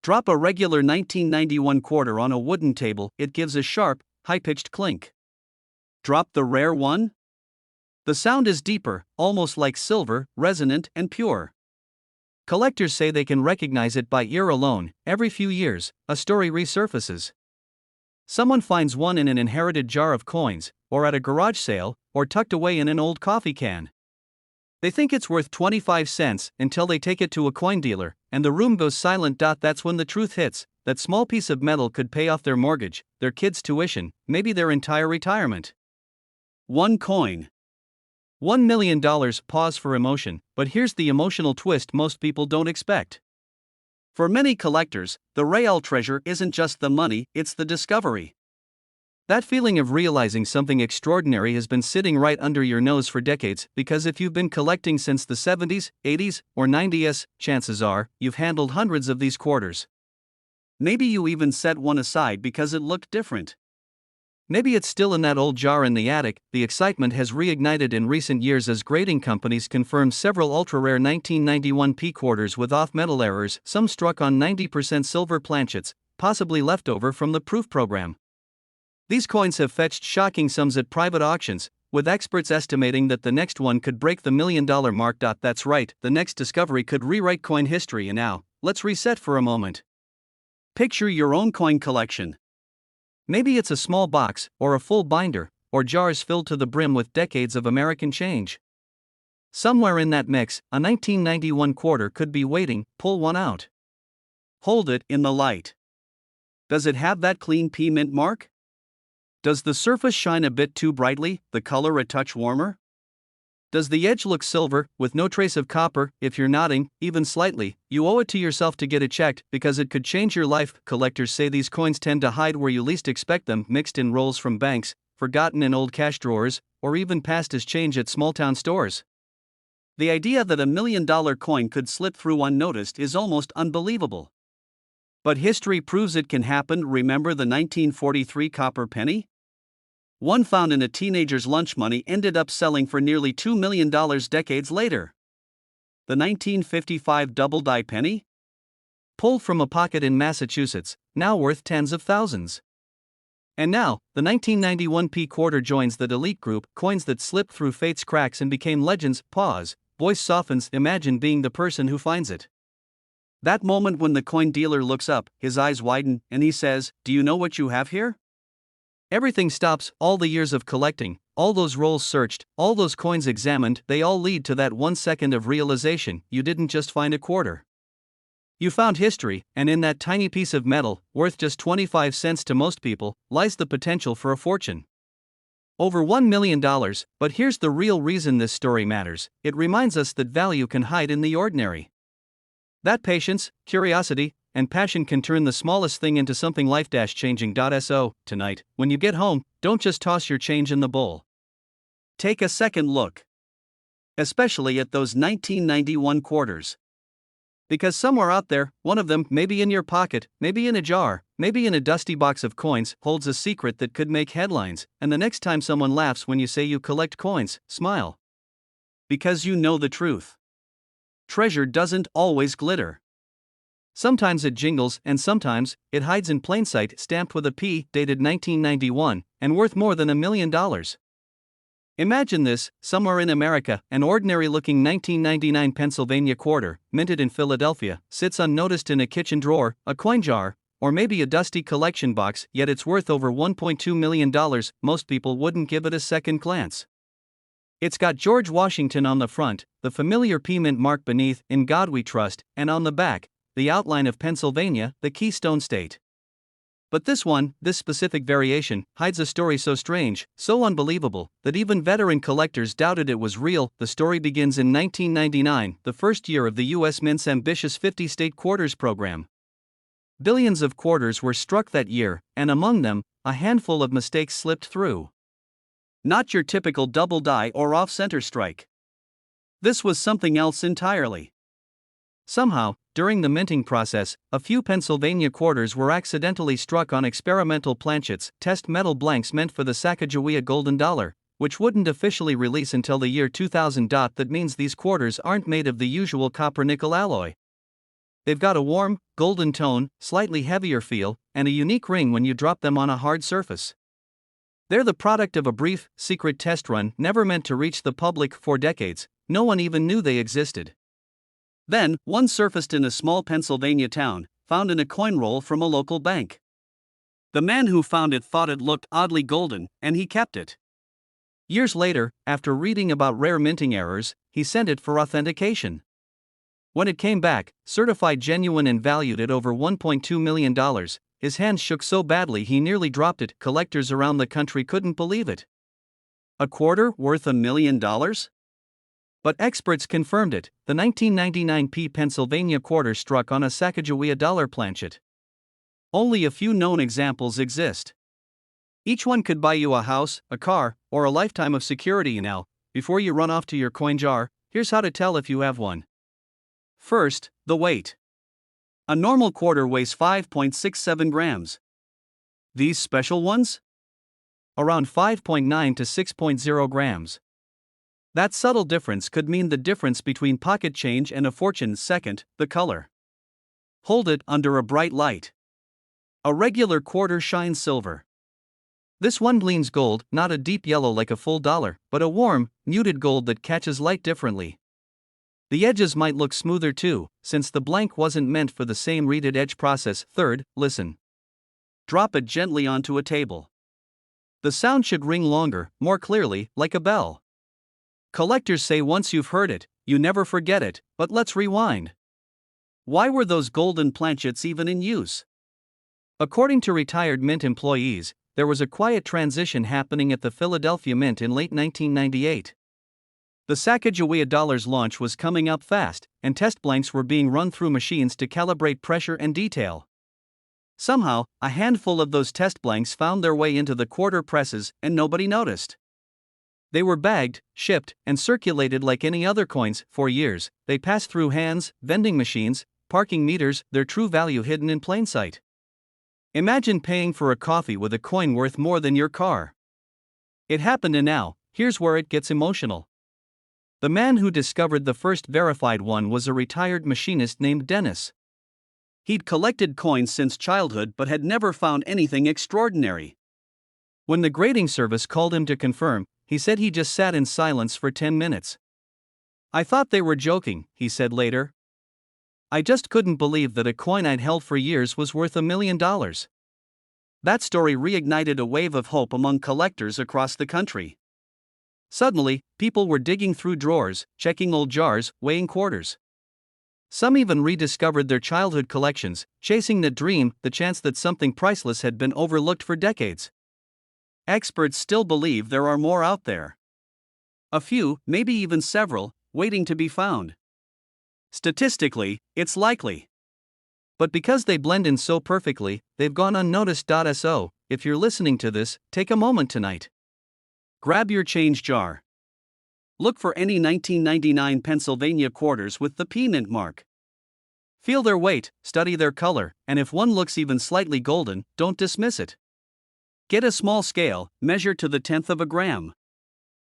Drop a regular 1991 quarter on a wooden table, it gives a sharp, high-pitched clink. Drop the rare one? The sound is deeper, almost like silver, resonant and pure. Collectors say they can recognize it by ear alone. Every few years, a story resurfaces. Someone finds one in an inherited jar of coins, or at a garage sale, or tucked away in an old coffee can. They think it's worth 25 cents until they take it to a coin dealer, and the room goes silent. That's when the truth hits. That small piece of metal could pay off their mortgage, their kids' tuition, maybe their entire retirement. One coin. $1 million. Pause for emotion, but here's the emotional twist most people don't expect. For many collectors, the real treasure isn't just the money, it's the discovery. That feeling of realizing something extraordinary has been sitting right under your nose for decades, because if you've been collecting since the 70s, 80s, or 90s, chances are, you've handled hundreds of these quarters. Maybe you even set one aside because it looked different. Maybe it's still in that old jar in the attic. The excitement has reignited in recent years as grading companies confirmed several ultra-rare 1991 quarters with off-metal errors, some struck on 90% silver planchets, possibly leftover from the proof program. These coins have fetched shocking sums at private auctions, with experts estimating that the next one could break the $1 million mark. That's right, the next discovery could rewrite coin history. And now, let's reset for a moment. Picture your own coin collection. Maybe it's a small box, or a full binder, or jars filled to the brim with decades of American change. Somewhere in that mix, a 1991 quarter could be waiting. Pull one out. Hold it in the light. Does it have that clean mint mark? Does the surface shine a bit too brightly, the color a touch warmer? Does the edge look silver, with no trace of copper? If you're nodding, even slightly, you owe it to yourself to get it checked, because it could change your life. Collectors say these coins tend to hide where you least expect them, mixed in rolls from banks, forgotten in old cash drawers, or even passed as change at small-town stores. The idea that $1 million coin could slip through unnoticed is almost unbelievable. But history proves it can happen. Remember the 1943 copper penny? One found in a teenager's lunch money ended up selling for nearly $2 million decades later. The 1955 double-die penny? pulled from a pocket in Massachusetts, now worth tens of thousands. And now, the 1991 P quarter joins that elite group, coins that slipped through fate's cracks and became legends. Pause, voice softens, imagine being the person who finds it. That moment when the coin dealer looks up, his eyes widen, and he says, "Do you know what you have here?" Everything stops, all the years of collecting, all those rolls searched, all those coins examined, they all lead to that 1 second of realization: you didn't just find a quarter. You found history, and in that tiny piece of metal, worth just 25 cents to most people, lies the potential for a fortune. Over $1 million, but here's the real reason this story matters: it reminds us that value can hide in the ordinary. That patience, curiosity, and passion can turn the smallest thing into something life-changing. So, tonight, when you get home, don't just toss your change in the bowl. Take a second look. Especially at those 1991 quarters. Because somewhere out there, one of them, maybe in your pocket, maybe in a jar, maybe in a dusty box of coins, holds a secret that could make headlines. And the next time someone laughs when you say you collect coins, smile. Because you know the truth. Treasure doesn't always glitter. Sometimes it jingles, and sometimes it hides in plain sight, stamped with a P, dated 1991, and worth more than $1 million. Imagine this: somewhere in America, an ordinary-looking 1999 Pennsylvania quarter, minted in Philadelphia, sits unnoticed in a kitchen drawer, a coin jar, or maybe a dusty collection box, yet it's worth over $1.2 million. Most people wouldn't give it a second glance. It's got George Washington on the front, the familiar P mint mark beneath, "In God We Trust," and on the back, the outline of Pennsylvania, the Keystone State. But this specific variation, hides a story so strange, so unbelievable, that even veteran collectors doubted it was real. The story begins in 1999, the first year of the U.S. Mint's ambitious 50-state quarters program. Billions of quarters were struck that year, and among them, a handful of mistakes slipped through. Not your typical double die or off-center strike. This was something else entirely. Somehow, during the minting process, a few Pennsylvania quarters were accidentally struck on experimental planchets, test metal blanks meant for the Sacagawea golden dollar, which wouldn't officially release until the year 2000. That means these quarters aren't made of the usual copper-nickel alloy. They've got a warm, golden tone, slightly heavier feel, and a unique ring when you drop them on a hard surface. They're the product of a brief, secret test run, never meant to reach the public. For decades, no one even knew they existed. Then, one surfaced in a small Pennsylvania town, found in a coin roll from a local bank. The man who found it thought it looked oddly golden, and he kept it. Years later, after reading about rare minting errors, he sent it for authentication. When it came back, certified genuine and valued at over $1.2 million, his hands shook so badly he nearly dropped it. Collectors around the country couldn't believe it. A quarter worth $1 million? But experts confirmed it: the 1999 P Pennsylvania quarter struck on a Sacagawea dollar planchet. Only a few known examples exist. Each one could buy you a house, a car, or a lifetime of security. Now, before you run off to your coin jar, here's how to tell if you have one. First, the weight. A normal quarter weighs 5.67 grams. These special ones? Around 5.9 to 6.0 grams. That subtle difference could mean the difference between pocket change and a fortune. Second, the color. Hold it under a bright light. A regular quarter shines silver. This one gleams gold, not a deep yellow like a full dollar, but a warm, muted gold that catches light differently. The edges might look smoother too, since the blank wasn't meant for the same reeded edge process. Third, listen. Drop it gently onto a table. The sound should ring longer, more clearly, like a bell. Collectors say once you've heard it, you never forget it. But let's rewind. Why were those golden planchets even in use? According to retired Mint employees, there was a quiet transition happening at the Philadelphia Mint in late 1998. The Sacagawea dollar's launch was coming up fast, and test blanks were being run through machines to calibrate pressure and detail. Somehow, a handful of those test blanks found their way into the quarter presses, and nobody noticed. They were bagged, shipped, and circulated like any other coins. For years, they passed through hands, vending machines, parking meters, their true value hidden in plain sight. Imagine paying for a coffee with a coin worth more than your car. It happened, and now, here's where it gets emotional. The man who discovered the first verified one was a retired machinist named Dennis. He'd collected coins since childhood but had never found anything extraordinary. When the grading service called him to confirm, he said he just sat in silence for 10 minutes. "I thought they were joking," he said later. "I just couldn't believe that a coin I'd held for years was worth $1 million." That story reignited a wave of hope among collectors across the country. Suddenly, people were digging through drawers, checking old jars, weighing quarters. Some even rediscovered their childhood collections, chasing the dream, the chance that something priceless had been overlooked for decades. Experts still believe there are more out there. A few, maybe even several, waiting to be found. Statistically, it's likely. But because they blend in so perfectly, they've gone unnoticed. So, if you're listening to this, take a moment tonight. Grab your change jar. Look for any 1999 Pennsylvania quarters with the P-mint mark. Feel their weight, study their color, and if one looks even slightly golden, don't dismiss it. Get a small scale, measure to the 1/10 of a gram.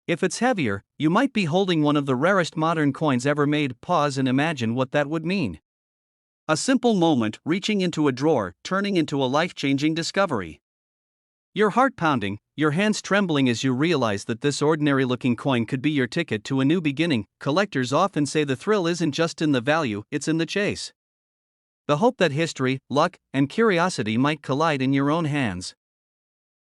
If it's heavier, you might be holding one of the rarest modern coins ever made. Pause and imagine what that would mean. A simple moment, reaching into a drawer, turning into a life-changing discovery. Your heart pounding, your hands trembling as you realize that this ordinary-looking coin could be your ticket to a new beginning. Collectors often say the thrill isn't just in the value, it's in the chase. The hope that history, luck, and curiosity might collide in your own hands.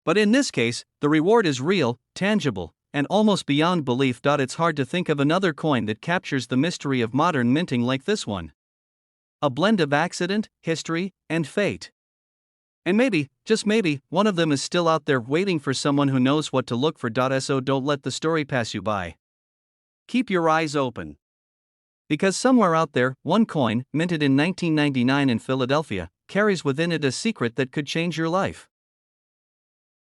But in this case, the reward is real, tangible, and almost beyond belief. It's hard to think of another coin that captures the mystery of modern minting like this one. A blend of accident, history, and fate. And maybe, just maybe, one of them is still out there waiting for someone who knows what to look for. So don't let the story pass you by. Keep your eyes open. Because somewhere out there, one coin, minted in 1999 in Philadelphia, carries within it a secret that could change your life.